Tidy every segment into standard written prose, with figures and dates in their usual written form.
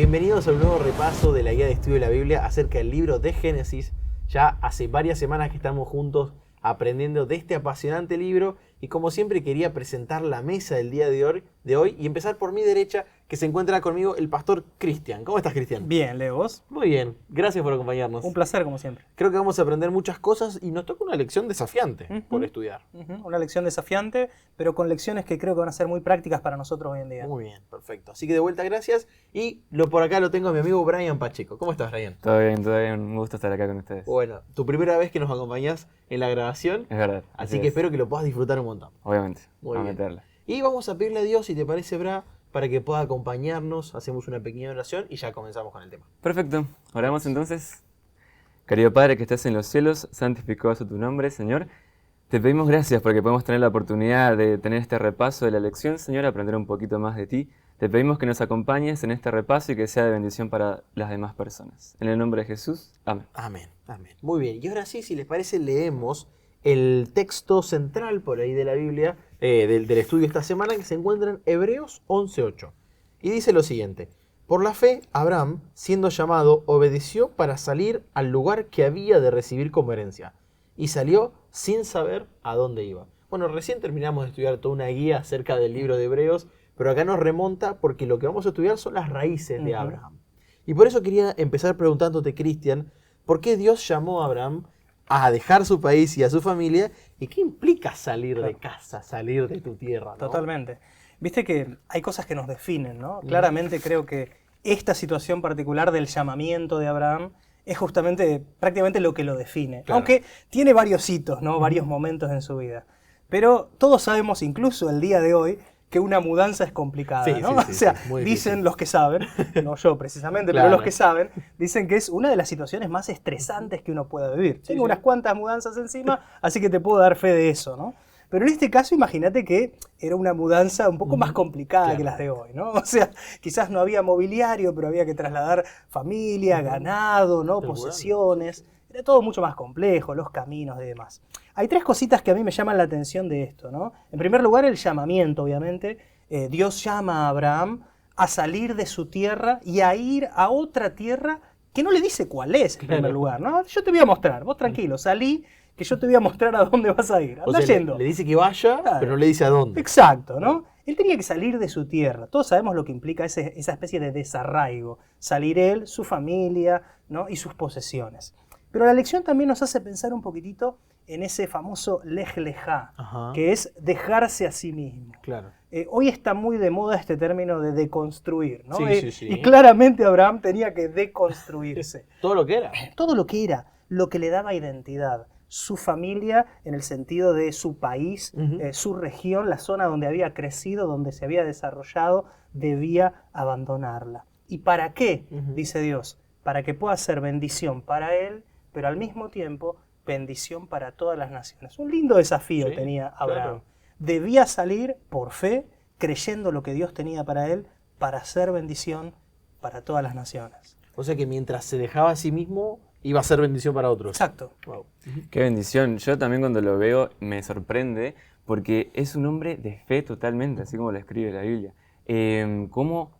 Bienvenidos a un nuevo repaso de la guía de estudio de la Biblia acerca del libro de Génesis. Ya hace varias semanas que estamos juntos aprendiendo de este apasionante libro y como siempre quería presentar la mesa del día de hoy y empezar por mi derecha, que se encuentra conmigo el pastor Cristian. ¿Cómo estás, Cristian? Bien, Leo, ¿vos? Muy bien, gracias por acompañarnos. Un placer, como siempre. Creo que vamos a aprender muchas cosas y nos toca una lección desafiante por estudiar. Una lección desafiante, pero con lecciones que creo que van a ser muy prácticas para nosotros hoy en día. Muy bien, perfecto. Así que de vuelta, gracias. Y por acá lo tengo a mi amigo Brian Pacheco. ¿Cómo estás, Brian? Todo bien, un gusto estar acá con ustedes. Bueno, tu primera vez que nos acompañás en la grabación. Es verdad. Así que espero que lo puedas disfrutar un montón. Obviamente, Muy a bien. meterla. Y vamos a pedirle a Dios, si te parece, Bra, para que pueda acompañarnos. Hacemos una pequeña oración y ya comenzamos con el tema. Perfecto, oramos entonces. Querido Padre que estás en los cielos, santificado sea tu nombre, Señor. Te pedimos gracias porque podemos tener la oportunidad de tener este repaso de la lección, Señor, aprender un poquito más de ti. Te pedimos que nos acompañes en este repaso y que sea de bendición para las demás personas. En el nombre de Jesús, amén. Amén, amén. Muy bien, y ahora sí, si les parece, leemos el texto central por ahí de la Biblia, del estudio esta semana, que se encuentra en Hebreos 11:8. Y dice lo siguiente: por la fe, Abraham, siendo llamado, obedeció para salir al lugar que había de recibir como herencia, y salió sin saber a dónde iba. Bueno, recién terminamos de estudiar toda una guía acerca del libro de Hebreos, pero acá nos remonta porque lo que vamos a estudiar son las raíces de Abraham. Y por eso quería empezar preguntándote, Cristian, ¿por qué Dios llamó a Abraham a dejar su país y a su familia? ¿Y qué implica salir de casa, salir de tu tierra, ¿no? Totalmente. Viste que hay cosas que nos definen, ¿no? Claramente creo que esta situación particular del llamamiento de Abraham es justamente prácticamente lo que lo define. Claro. Aunque tiene varios hitos, ¿no? Varios momentos en su vida. Pero todos sabemos, incluso el día de hoy, que una mudanza es complicada, Sí, ¿no? sí, O sea, muy dicen difícil. los que saben, no yo precisamente, Claro. pero los que saben, dicen que es una de las situaciones más estresantes que uno pueda vivir. Tengo unas cuantas mudanzas encima, así que te puedo dar fe de eso, ¿no? Pero en este caso, imagínate que era una mudanza un poco más complicada que las de hoy, ¿no? O sea, quizás no había mobiliario, pero había que trasladar familia, ganado, ¿no? Seguro. Posesiones. Era todo mucho más complejo, los caminos y demás. Hay tres cositas que a mí me llaman la atención de esto, ¿no? En primer lugar, el llamamiento, obviamente. Dios llama a Abraham a salir de su tierra y a ir a otra tierra que no le dice cuál es, en primer lugar, ¿no? Yo te voy a mostrar, vos tranquilo, salí, que yo te voy a mostrar a dónde vas a ir. O Anda sea, yendo. le dice que vaya, Claro. pero no le dice a dónde. Exacto, ¿no? Él tenía que salir de su tierra. Todos sabemos lo que implica esa especie de desarraigo. Salir él, su familia, ¿no? Y sus posesiones. Pero la lección también nos hace pensar un poquitito en ese famoso lej lejá, Ajá. que es dejarse a sí mismo. Claro. Hoy está muy de moda este término de deconstruir, ¿no? Sí, sí. Y claramente Abraham tenía que deconstruirse. Todo lo que era. Todo lo que era, lo que le daba identidad. Su familia en el sentido de su país, su región, la zona donde había crecido, donde se había desarrollado, debía abandonarla. ¿Y para qué? Dice Dios, para que pueda ser bendición para él, pero al mismo tiempo bendición para todas las naciones. Un lindo desafío Sí, tenía Abraham. claro. Debía salir por fe, creyendo lo que Dios tenía para él, para ser bendición para todas las naciones. O sea que mientras se dejaba a sí mismo, iba a ser bendición para otros. Exacto. Wow. Qué bendición. Yo también cuando lo veo me sorprende porque es un hombre de fe totalmente, así como lo escribe la Biblia. Cómo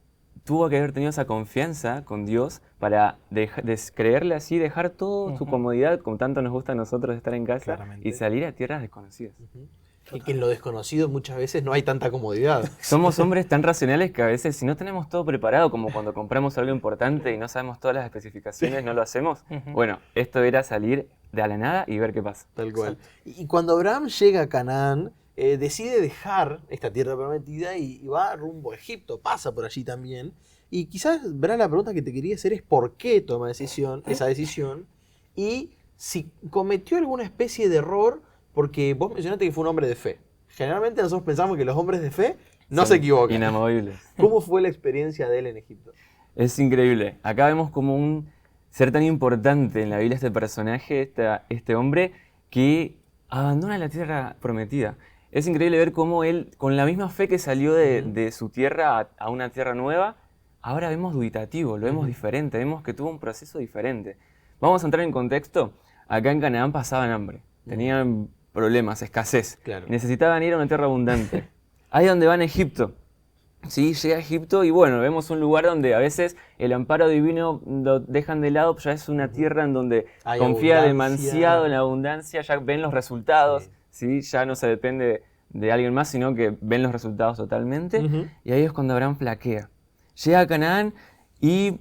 tuvo que haber tenido esa confianza con Dios para creerle así, dejar toda su comodidad, como tanto nos gusta a nosotros estar en casa, Claramente. y salir a tierras desconocidas. Y que en lo desconocido muchas veces no hay tanta comodidad. Somos hombres tan racionales que a veces si no tenemos todo preparado, como cuando compramos algo importante y no sabemos todas las especificaciones, no lo hacemos. Bueno, esto era salir de a la nada y ver qué pasa. Tal cual. Y cuando Abraham llega a Canaán, decide dejar esta tierra prometida y va rumbo a Egipto, pasa por allí también. Y quizás, verá, la pregunta que te quería hacer es por qué toma esa decisión y si cometió alguna especie de error, porque vos mencionaste que fue un hombre de fe. Generalmente nosotros pensamos que los hombres de fe no Son se equivocan. Inamovibles. ¿Cómo fue la experiencia de él en Egipto? Es increíble. Acá vemos como un ser tan importante en la Biblia este personaje, este hombre que abandona la tierra prometida. Es increíble ver cómo él, con la misma fe que salió de su tierra a una tierra nueva, ahora vemos dubitativo, lo vemos diferente, vemos que tuvo un proceso diferente. Vamos a entrar en contexto. Acá en Canaán pasaban hambre, tenían problemas, escasez, Claro. necesitaban ir a una tierra abundante. Ahí donde van a Egipto. Sí, llega a Egipto y bueno, vemos un lugar donde a veces el amparo divino lo dejan de lado, ya es una tierra en donde Hay confía abundancia. demasiado en la abundancia, ya ven los resultados, ¿sí? Ya no se depende de alguien más, sino que ven los resultados totalmente. Ujú. Y ahí es cuando Abraham flaquea. Llega a Canaán y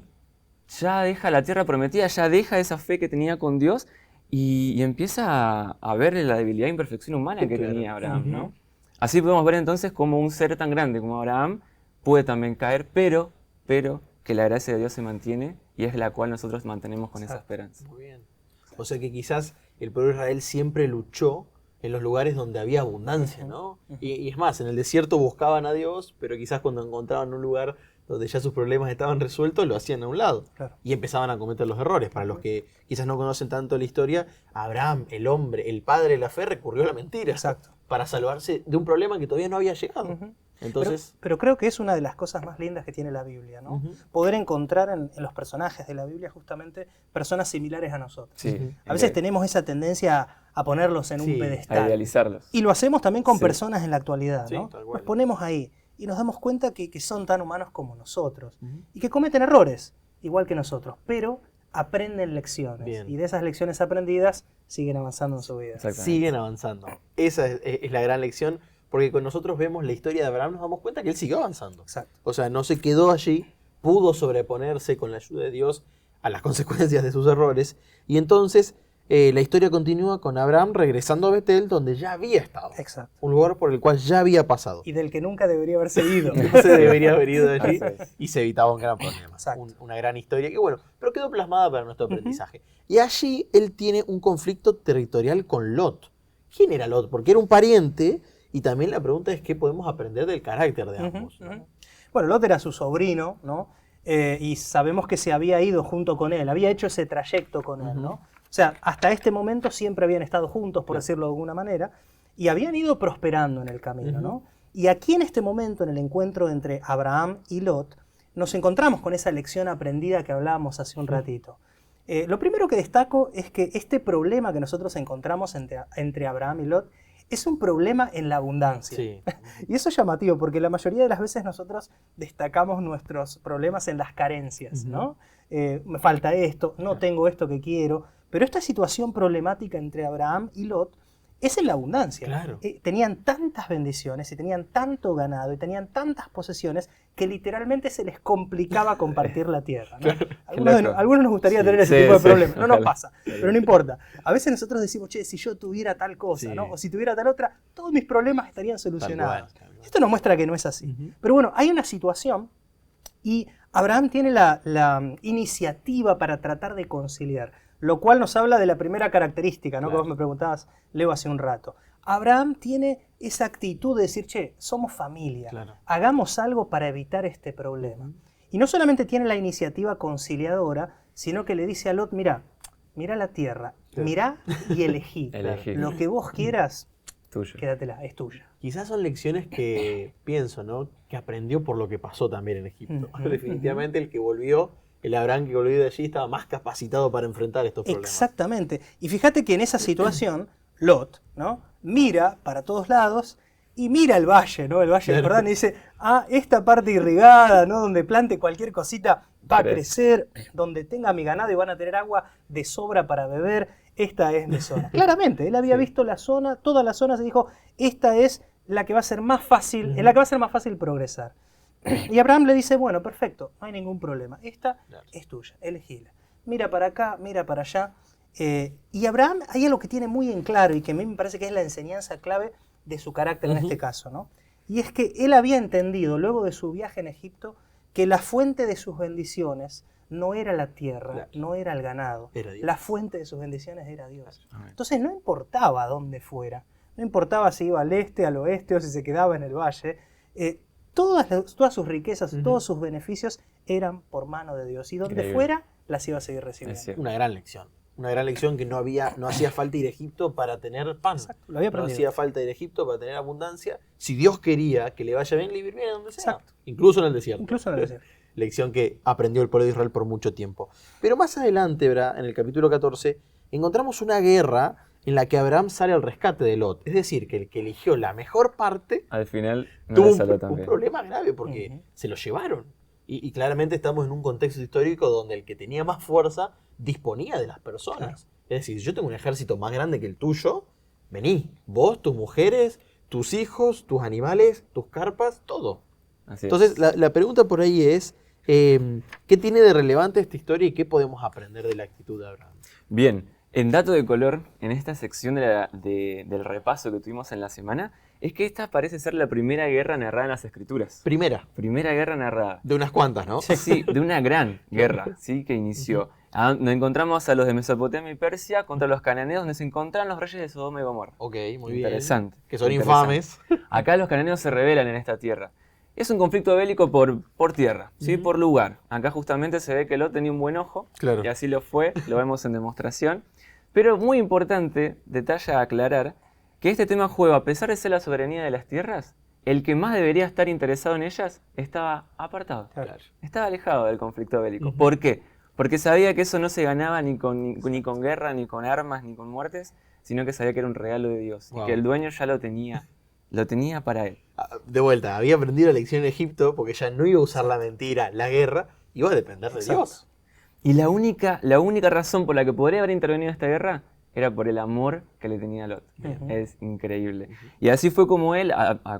ya deja la tierra prometida, ya deja esa fe que tenía con Dios y empieza a ver la debilidad e imperfección humana que Claro. tenía Abraham, Ujú. ¿no? Así podemos ver entonces cómo un ser tan grande como Abraham puede también caer, pero que la gracia de Dios se mantiene y es la cual nosotros mantenemos con esa Exacto. esperanza. Muy bien. O sea que quizás el pueblo de Israel siempre luchó en los lugares donde había abundancia, ¿no? Y es más, en el desierto buscaban a Dios, pero quizás cuando encontraban un lugar donde ya sus problemas estaban resueltos, lo hacían a un lado. Claro. Y empezaban a cometer los errores. Para los que quizás no conocen tanto la historia, Abraham, el hombre, el padre de la fe, recurrió a la mentira. Exacto. Para salvarse de un problema que todavía no había llegado. Ujú. Entonces, Pero creo que es una de las cosas más lindas que tiene la Biblia, ¿no? Ujú. Poder encontrar en los personajes de la Biblia justamente personas similares a nosotros. Sí, A veces tenemos esa tendencia a ponerlos en Sí, un a pedestal. idealizarlos. Y lo hacemos también con Sí. personas en la actualidad, Sí, ¿no? tal cual. Nos ponemos ahí y nos damos cuenta que son tan humanos como nosotros Ujú. y que cometen errores, igual que nosotros, pero aprenden lecciones. Bien. Y de esas lecciones aprendidas siguen avanzando en su vida. Exactamente. siguen avanzando. Esa es la gran lección, porque cuando nosotros vemos la historia de Abraham nos damos cuenta que él siguió avanzando. Exacto. O sea, no se quedó allí, pudo sobreponerse con la ayuda de Dios a las consecuencias de sus errores. Y entonces la historia continúa con Abraham regresando a Betel, donde ya había estado. Exacto. Un lugar por el cual ya había pasado. Y del que nunca debería haberse ido. No se debería haber ido de allí Así es. y se evitaba un gran problema. Exacto. Una gran historia que, bueno, pero quedó plasmada para nuestro aprendizaje. Y allí él tiene un conflicto territorial con Lot. ¿Quién era Lot? Porque era un pariente y también la pregunta es qué podemos aprender del carácter de ambos. ¿no? Ujú. Bueno, Lot era su sobrino, ¿no? Y sabemos que se había ido junto con él, había hecho ese trayecto con él, ¿no? O sea, hasta este momento siempre habían estado juntos, por decirlo de alguna manera, y habían ido prosperando en el camino, ¿no? Y aquí en este momento, en el encuentro entre Abraham y Lot, nos encontramos con esa lección aprendida que hablábamos hace un ratito. Lo primero que destaco es que este problema que nosotros encontramos entre Abraham y Lot es un problema en la abundancia. Sí. Y eso es llamativo, porque la mayoría de las veces nosotros destacamos nuestros problemas en las carencias, ¿no? Me falta esto, no tengo esto que quiero, pero esta situación problemática entre Abraham y Lot es en la abundancia. Claro. Tenían tantas bendiciones y tenían tanto ganado y tenían tantas posesiones que literalmente se les complicaba compartir la tierra, ¿no? Algunos nos gustaría tener ese tipo de problemas, no nos pasa, pero no importa. A veces nosotros decimos, che, si yo tuviera tal cosa, Sí. ¿no? O si tuviera tal otra, todos mis problemas estarían solucionados. Tal cual. Esto nos muestra que no es así. Pero bueno, hay una situación y Abraham tiene la iniciativa para tratar de conciliar, lo cual nos habla de la primera característica, ¿no? Claro. Que vos me preguntabas, Leo, hace un rato. Abraham tiene esa actitud de decir, che, somos familia, Claro. hagamos algo para evitar este problema. Y no solamente tiene la iniciativa conciliadora, sino que le dice a Lot, mira la tierra, mirá y elegí. Elegí. Lo que vos quieras, Tuyo. quédatela, es tuya. Quizás son lecciones que pienso, ¿no? Que aprendió por lo que pasó también en Egipto. Ujú, Definitivamente el Abraham que volvió de allí estaba más capacitado para enfrentar estos problemas. Exactamente. Y fíjate que en esa situación, Lot, ¿no? Mira para todos lados y mira el valle, ¿no? El valle del Claro. Jordán y dice, esta parte irrigada, ¿no? Donde plante cualquier cosita va a crecer, donde tenga mi ganado y van a tener agua de sobra para beber, esta es mi zona. Claramente, él había visto la zona, toda la zona, se dijo, esta es la que va a ser más fácil, en la que va a ser más fácil progresar. Y Abraham le dice, bueno, perfecto, no hay ningún problema, esta es tuya, elegíla. Mira para acá, mira para allá. Y Abraham, hay algo que tiene muy en claro y que a mí me parece que es la enseñanza clave de su carácter en este caso, ¿no? Y es que él había entendido, luego de su viaje en Egipto, que la fuente de sus bendiciones no era la tierra, Claro. no era el ganado. Era Dios. La fuente de sus bendiciones era Dios. Amén. Entonces no importaba dónde fuera, no importaba si iba al este, al oeste o si se quedaba en el valle, todas sus riquezas, todos sus beneficios eran por mano de Dios. Y donde Increíble. fuera, las iba a seguir recibiendo. Es cierto. Una gran lección. Una gran lección que no hacía falta ir a Egipto para tener pan. Exacto, lo había No aprendido. hacía falta ir a Egipto para tener abundancia. Si Dios quería que le vaya bien, le iba bien donde sea. Exacto. Incluso en el desierto. Incluso en el desierto. Lección que aprendió el pueblo de Israel por mucho tiempo. Pero más adelante, ¿verdad? En el capítulo 14, encontramos una guerra en la que Abraham sale al rescate de Lot. Es decir, que el que eligió la mejor parte Al final no tuvo le un, salió un tan bien. problema grave porque se lo llevaron. Y claramente estamos en un contexto histórico donde el que tenía más fuerza disponía de las personas. Es decir, si yo tengo un ejército más grande que el tuyo, vení, vos, tus mujeres, tus hijos, tus animales, tus carpas, todo. Así es. Entonces, la pregunta por ahí es, ¿qué tiene de relevante esta historia y qué podemos aprender de la actitud de Abraham? Bien, en dato de color, en esta sección del repaso que tuvimos en la semana, es que esta parece ser la primera guerra narrada en las Escrituras. Primera, Primera guerra narrada. de unas cuantas, ¿no? Sí, de una gran guerra, ¿sí? Que inició. Nos encontramos a los de Mesopotamia y Persia contra los cananeos, donde se encontraban los reyes de Sodoma y Gomorra. Ok, muy bien. Interesante. Que son interesante. infames. Acá los cananeos se rebelan en esta tierra. Es un conflicto bélico por tierra, ¿sí? Por lugar. Acá justamente se ve que Lot tenía un buen ojo, Claro. y así lo fue, lo vemos en demostración. Pero muy importante, detalle a aclarar, que este tema juego, a pesar de ser la soberanía de las tierras, el que más debería estar interesado en ellas estaba apartado. Claro. Estaba alejado del conflicto bélico. ¿Por qué? Porque sabía que eso no se ganaba ni con guerra, ni con armas, ni con muertes, sino que sabía que era un regalo de Dios. Wow. Y que el dueño ya lo tenía para él. De vuelta, había aprendido la lección en Egipto porque ya no iba a usar la mentira, la guerra, iba a depender de Dios. Y la única razón por la que podría haber intervenido esta guerra era por el amor que le tenía a Lot. Es increíble. Y así fue como él,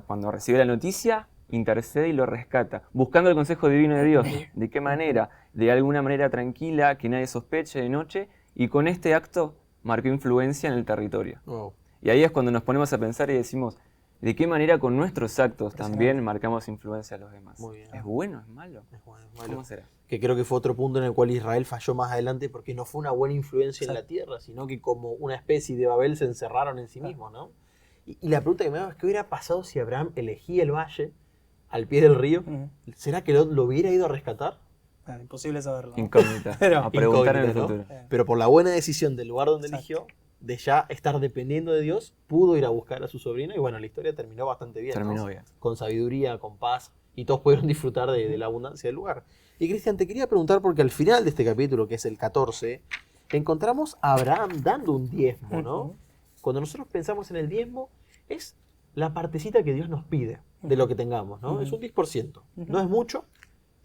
cuando recibe la noticia, intercede y lo rescata, buscando el consejo divino de Dios. ¿De qué manera? De alguna manera tranquila, que nadie sospeche de noche, y con este acto marcó influencia en el territorio. Wow. Y ahí es cuando nos ponemos a pensar y decimos, ¿de qué manera con nuestros actos también marcamos influencia a los demás? Muy bien. ¿Es bueno? ¿Es malo? Es bueno, es malo. ¿Cómo será? Que creo que fue otro punto en el cual Israel falló más adelante porque no fue una buena influencia en la tierra, sino que como una especie de Babel se encerraron en sí mismos, ¿no? Y la pregunta que me hago es, ¿qué hubiera pasado si Abraham elegía el valle al pie del río? ¿Será que lo hubiera ido a rescatar? Imposible saberlo. Incógnita. Pero- A preguntar en el Incógnita, ¿no? futuro. Pero por la buena decisión del lugar donde Exacto. eligió, de ya estar dependiendo de Dios, pudo ir a buscar a su sobrino y bueno, la historia terminó bastante bien. Terminó ¿no? bien. Con sabiduría, con paz, y todos pudieron disfrutar de la abundancia del lugar. Y Cristian, te quería preguntar porque al final de este capítulo, que es el 14, encontramos a Abraham dando un diezmo, ¿no? Ujú. Cuando nosotros pensamos en el diezmo, es la partecita que Dios nos pide de lo que tengamos, ¿no? Es un 10%. No es mucho,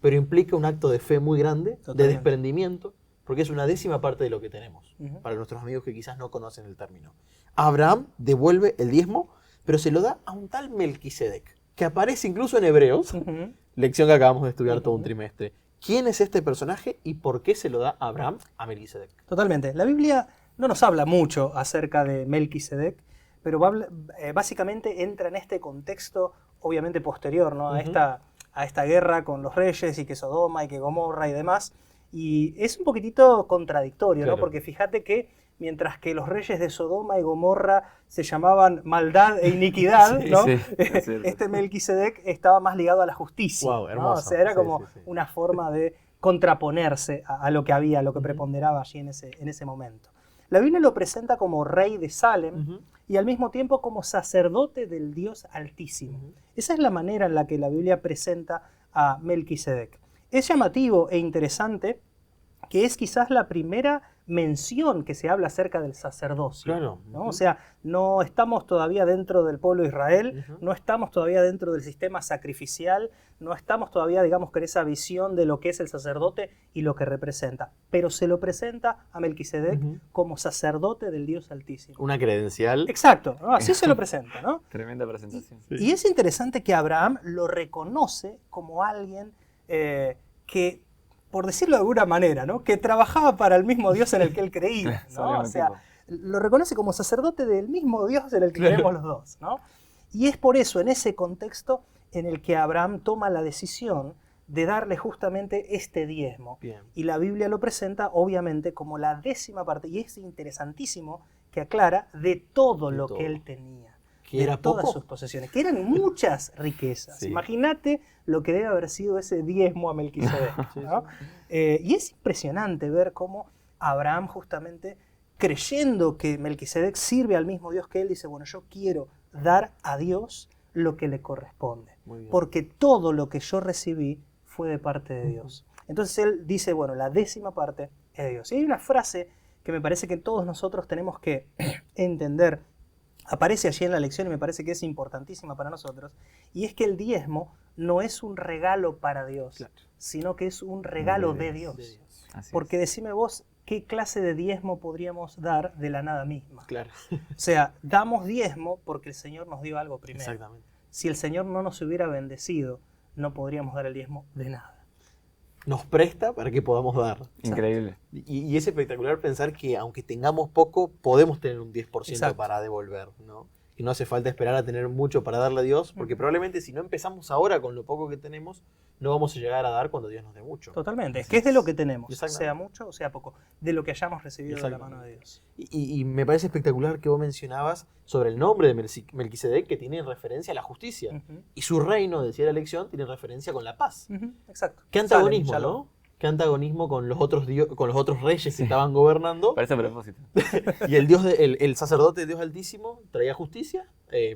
pero implica un acto de fe muy grande, de Totalmente. desprendimiento, porque es una décima parte de lo que tenemos, Ujú. para nuestros amigos que quizás no conocen el término. Abraham devuelve el diezmo, pero se lo da a un tal Melquisedec, que aparece incluso en Hebreos, Ujú. lección que acabamos de estudiar todo un trimestre. ¿Quién es este personaje y por qué se lo da Abraham a Melquisedec? Totalmente. La Biblia no nos habla mucho acerca de Melquisedec, pero básicamente entra en este contexto, obviamente posterior, ¿no? a esta guerra con los reyes y que Sodoma y que Gomorra y demás. Y es un poquitito contradictorio, Claro. ¿no? Porque fíjate que mientras que los reyes de Sodoma y Gomorra se llamaban maldad e iniquidad, Sí, ¿no? sí, es cierto. Este Melquisedec estaba más ligado a la justicia. Wow, ¿no? hermoso. O sea, era Sí, como sí, sí. una forma de contraponerse a lo que había, a lo que preponderaba allí en ese momento. La Biblia lo presenta como rey de Salem y al mismo tiempo como sacerdote del Dios Altísimo. Esa es la manera en la que la Biblia presenta a Melquisedec. Es llamativo e interesante que es quizás la primera mención que se habla acerca del sacerdocio. Claro. ¿no? O sea, no estamos todavía dentro del pueblo de Israel, no estamos todavía dentro del sistema sacrificial, no estamos todavía, digamos, con esa visión de lo que es el sacerdote y lo que representa. Pero se lo presenta a Melquisedec como sacerdote del Dios Altísimo. Una credencial. Exacto, ¿no? Así se lo presenta, ¿no? Tremenda presentación. Y es interesante que Abraham lo reconoce como alguien que, por decirlo de alguna manera, ¿no? que trabajaba para el mismo Dios en el que él creía. ¿no? Al O mismo sea, tiempo. lo reconoce como sacerdote del mismo Dios en el que creemos los dos. ¿no? Y es por eso, en ese contexto, en el que Abraham toma la decisión de darle justamente este diezmo. Bien. Y la Biblia lo presenta, obviamente, como la 10ª parte. Y es interesantísimo que aclara de todo De lo todo. que él tenía. Que de era todas poco. sus posesiones, que eran muchas riquezas. Sí. Imagínate lo que debe haber sido ese diezmo a Melquisedec. ¿no? Y es impresionante ver cómo Abraham justamente, creyendo que Melquisedec sirve al mismo Dios que él, dice, bueno, yo quiero dar a Dios lo que le corresponde, Muy bien. porque todo lo que yo recibí fue de parte de Dios. Entonces él dice, bueno, la 10ª parte es de Dios. Y hay una frase que me parece que todos nosotros tenemos que entender, aparece allí en la lección y me parece que es importantísima para nosotros, y es que el diezmo no es un regalo para Dios, Claro. sino que es un regalo de Dios. Así Porque decime vos, ¿qué clase de diezmo podríamos dar de la nada misma? Claro. O sea, damos diezmo porque el Señor nos dio algo primero. Exactamente. Si el Señor no nos hubiera bendecido, no podríamos dar el diezmo de nada. Nos presta para que podamos dar. Increíble. Y es espectacular pensar que aunque tengamos poco, podemos tener un 10% Exacto. para devolver, ¿no? Y no hace falta esperar a tener mucho para darle a Dios, porque probablemente si no empezamos ahora con lo poco que tenemos, no vamos a llegar a dar cuando Dios nos dé mucho. Totalmente. Es que es de lo que tenemos, Exactamente. sea mucho o sea poco, de lo que hayamos recibido de la Exactamente. mano de Dios. Y me parece espectacular que vos mencionabas sobre el nombre de Melquisedec, que tiene referencia a la justicia. Ujú. Y su reino, decía la lección, tiene referencia con la paz. Ujú, exacto. Qué antagonismo, Salem, ¿no? Qué antagonismo con los otros, con los otros reyes que estaban gobernando. Parece a propósito. Y el sacerdote de Dios Altísimo traía justicia,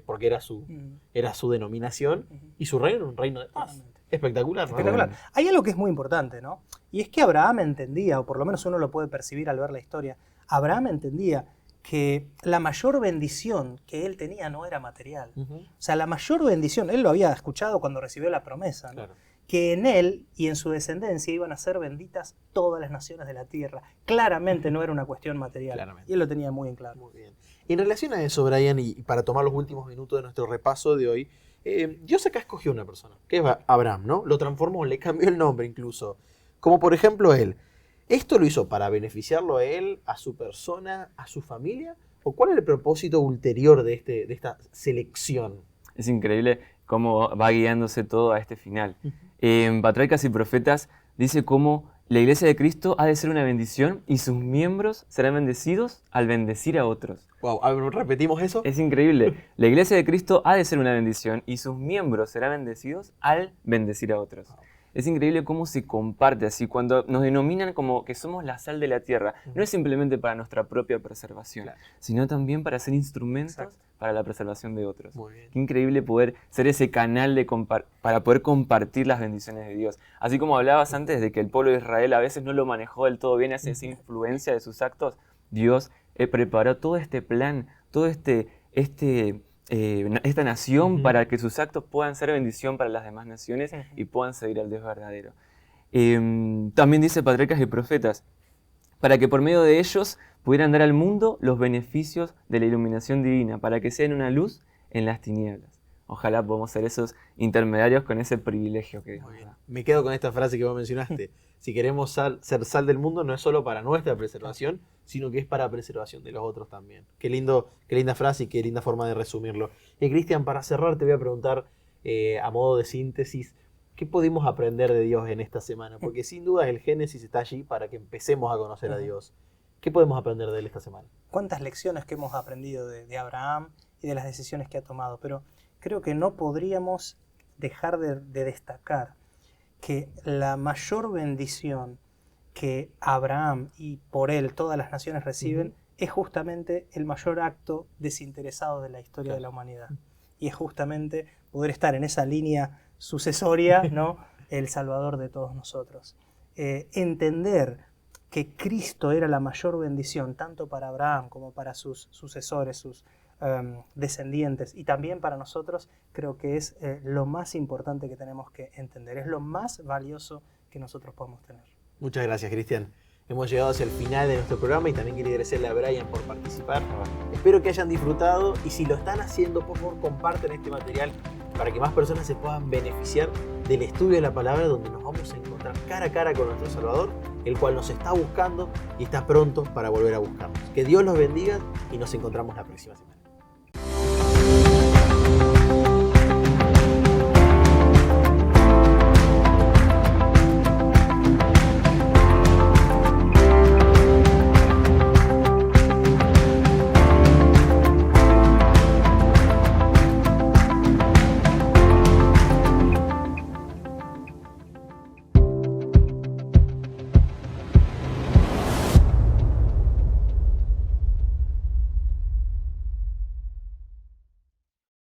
porque era shalom. su denominación, y su reino era un reino de paz. Totalmente. Espectacular, ¿no? Espectacular. Hay algo que es muy importante, ¿no? Y es que Abraham entendía, o por lo menos uno lo puede percibir al ver la historia, Abraham entendía que la mayor bendición que él tenía no era material. Ujú. O sea, la mayor bendición, él lo había escuchado cuando recibió la promesa, ¿no? Claro. Que en él y en su descendencia iban a ser benditas todas las naciones de la tierra. Claramente no era una cuestión material. Claramente. Y él lo tenía muy en claro. Muy bien. Y en relación a eso, Brian, y para tomar los últimos minutos de nuestro repaso de hoy, Dios acá escogió una persona, que es Abraham, ¿no? Lo transformó, le cambió el nombre incluso. Como por ejemplo él. ¿Esto lo hizo para beneficiarlo a él, a su persona, a su familia? ¿O cuál es el propósito ulterior de esta selección? Es increíble cómo va guiándose todo a este final. En Patriarcas y Profetas dice cómo la Iglesia de Cristo ha de ser una bendición y sus miembros serán bendecidos al bendecir a otros. Wow, a ver, ¿repetimos eso? Es increíble. La Iglesia de Cristo ha de ser una bendición y sus miembros serán bendecidos al bendecir a otros. Es increíble cómo se comparte así, cuando nos denominan como que somos la sal de la tierra. No es simplemente para nuestra propia preservación, Claro. sino también para ser instrumentos Exacto. para la preservación de otros. Muy bien. Qué increíble poder ser ese canal para poder compartir las bendiciones de Dios. Así como hablabas antes de que el pueblo de Israel a veces no lo manejó del todo bien hacia esa influencia de sus actos, Dios preparó todo este plan, todo esta nación para que sus actos puedan ser bendición para las demás naciones y puedan seguir al Dios verdadero. También dice Patriarcas y Profetas, para que por medio de ellos pudieran dar al mundo los beneficios de la iluminación divina, para que sean una luz en las tinieblas. Ojalá podamos ser esos intermediarios con ese privilegio que Dios Muy nos bien. da. Me quedo con esta frase que vos mencionaste. Si queremos ser sal del mundo, no es solo para nuestra preservación, sino que es para preservación de los otros también. Qué linda frase y qué linda forma de resumirlo. Y Cristian, para cerrar te voy a preguntar, a modo de síntesis, ¿qué pudimos aprender de Dios en esta semana? Porque sin duda el Génesis está allí para que empecemos a conocer a Dios. ¿Qué podemos aprender de él esta semana? Cuántas lecciones que hemos aprendido de Abraham y de las decisiones que ha tomado, pero creo que no podríamos dejar de destacar que la mayor bendición que Abraham y por él todas las naciones reciben es justamente el mayor acto desinteresado de la historia de la humanidad. Y es justamente poder estar en esa línea sucesoria, ¿no? El Salvador de todos nosotros. Entender que Cristo era la mayor bendición, tanto para Abraham como para sus sucesores, sus descendientes, y también para nosotros, creo que es lo más importante que tenemos que entender. Es lo más valioso que nosotros podemos tener. Muchas gracias, Cristian. Hemos llegado hacia el final de nuestro programa y también quería agradecerle a Brian por participar. Espero que hayan disfrutado y si lo están haciendo, por favor, compartan este material para que más personas se puedan beneficiar del estudio de la palabra, donde nos vamos a encontrar cara a cara con nuestro Salvador, el cual nos está buscando y está pronto para volver a buscarnos. Que Dios los bendiga y nos encontramos la próxima semana.